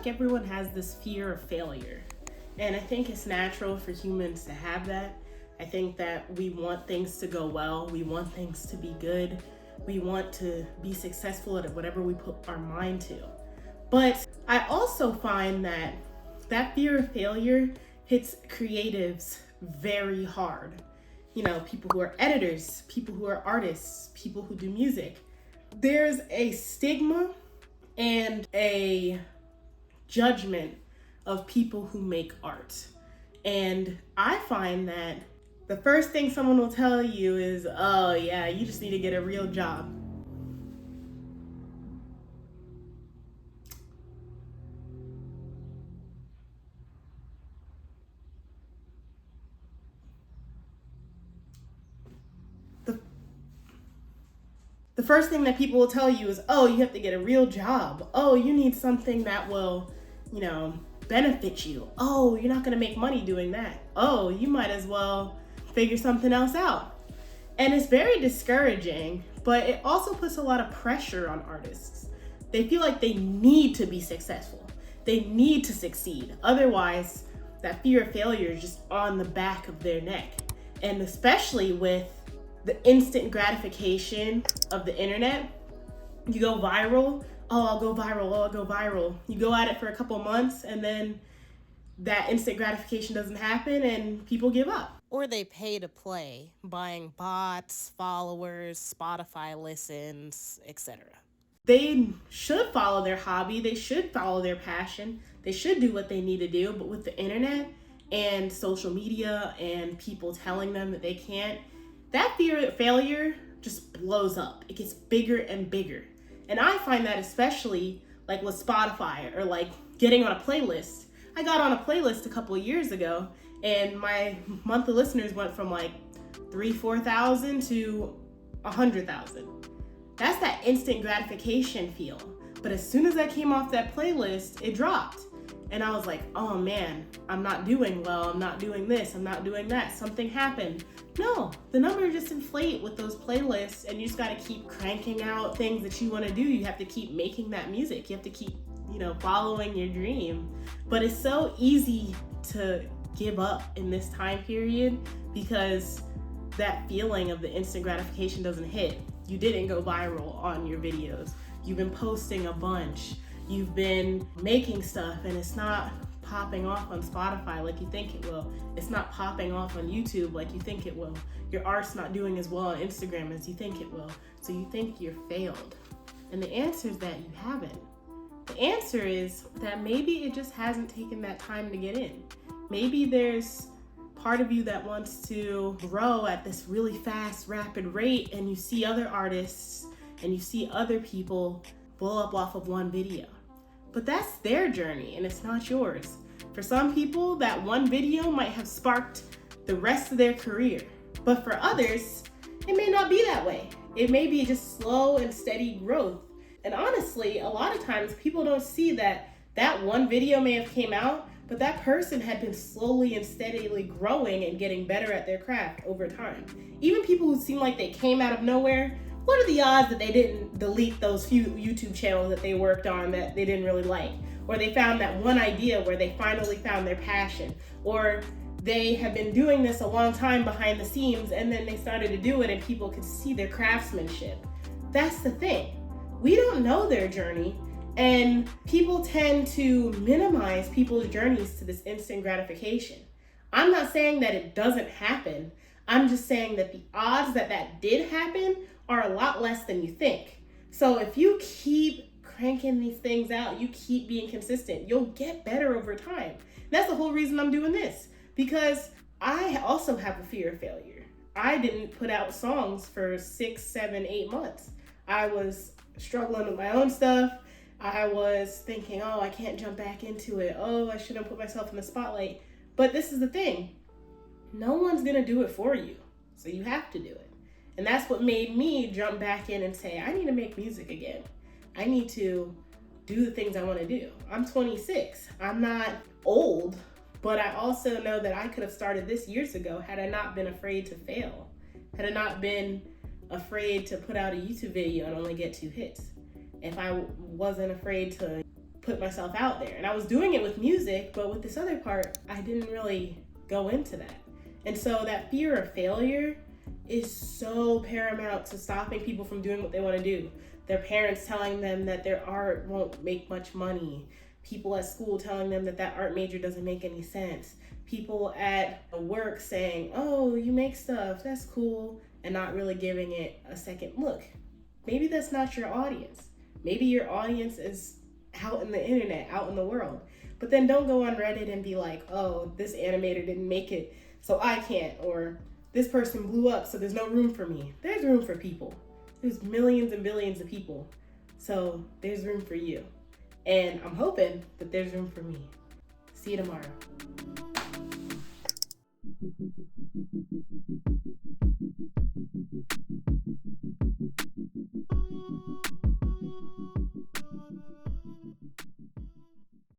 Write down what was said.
like everyone has this fear of failure. And I think it's natural for humans to have that. I think that we want things to go well. We want things to be good. We want to be successful at whatever we put our mind to. But I also find that that fear of failure hits creatives very hard. You know, people who are editors, people who are artists, people who do music. There's a stigma and a judgment of people who make art. And I find that the first thing someone will tell you is, oh yeah, you just need to get a real job. The first thing that people will tell you is, oh, you have to get a real job. Oh, you need something that will, benefit you. Oh, you're not gonna make money doing that. Oh, you might as well figure something else out. And it's very discouraging, but it also puts a lot of pressure on artists. They feel like they need to be successful. They need to succeed. Otherwise, that fear of failure is just on the back of their neck. And especially with the instant gratification of the internet, you go viral, oh, I'll go viral, oh, I'll go viral. You go at it for a couple months and then that instant gratification doesn't happen and people give up. Or they pay to play, buying bots, followers, Spotify listens, etc. They should follow their hobby, they should follow their passion, they should do what they need to do, but with the internet and social media and people telling them that they can't, that fear of failure just blows up. It gets bigger and bigger. And I find that especially like with Spotify or like getting on a playlist. I got on a playlist a couple of years ago and my monthly listeners went from like 4,000 to 100,000. That's that instant gratification feel. But as soon as I came off that playlist, it dropped. And I was like, oh man, I'm not doing well. I'm not doing this. I'm not doing that. Something happened. No, the numbers just inflate with those playlists and you just got to keep cranking out things that you want to do. You have to keep making that music. You have to keep, following your dream. But it's so easy to give up in this time period because that feeling of the instant gratification doesn't hit. You didn't go viral on your videos. You've been posting a bunch. You've been making stuff and it's not popping off on Spotify like you think it will. It's not popping off on YouTube like you think it will. Your art's not doing as well on Instagram as you think it will. So you think you're failed. And the answer is that you haven't. The answer is that maybe it just hasn't taken that time to get in. Maybe there's part of you that wants to grow at this really fast, rapid rate, and you see other artists and you see other people blow up off of one video. But that's their journey and it's not yours. For some people, that one video might have sparked the rest of their career. But for others, it may not be that way. It may be just slow and steady growth. And honestly, a lot of times people don't see that one video may have came out, but that person had been slowly and steadily growing and getting better at their craft over time. Even people who seem like they came out of nowhere, what are the odds that they didn't delete those few YouTube channels that they worked on that they didn't really like? Or they found that one idea where they finally found their passion? Or they have been doing this a long time behind the scenes and then they started to do it and people could see their craftsmanship. That's the thing. We don't know their journey and people tend to minimize people's journeys to this instant gratification. I'm not saying that it doesn't happen. I'm just saying that the odds that that did happen are a lot less than you think. So if you keep cranking these things out, you keep being consistent, you'll get better over time. That's the whole reason I'm doing this, because I also have a fear of failure. I didn't put out songs for 6, 7, 8 months. I was struggling with my own stuff. I was thinking, oh, I can't jump back into it. Oh, I shouldn't put myself in the spotlight. But this is the thing. No one's gonna do it for you. So you have to do it. And that's what made me jump back in and say, I need to make music again. I need to do the things I want to do. I'm 26. I'm not old, but I also know that I could have started this years ago had I not been afraid to fail. Had I not been afraid to put out a YouTube video and only get 2 hits. If I wasn't afraid to put myself out there. And I was doing it with music, but with this other part, I didn't really go into that. And so that fear of failure is so paramount to stopping people from doing what they want to do. Their parents telling them that their art won't make much money. People at school telling them that that art major doesn't make any sense. People at work saying, oh, you make stuff, that's cool, and not really giving it a second look. Maybe that's not your audience. Maybe your audience is out in the internet, out in the world. But then don't go on Reddit and be like, oh, this animator didn't make it, so I can't, or this person blew up, so there's no room for me. There's room for people. There's millions and billions of people. So there's room for you. And I'm hoping that there's room for me. See you tomorrow.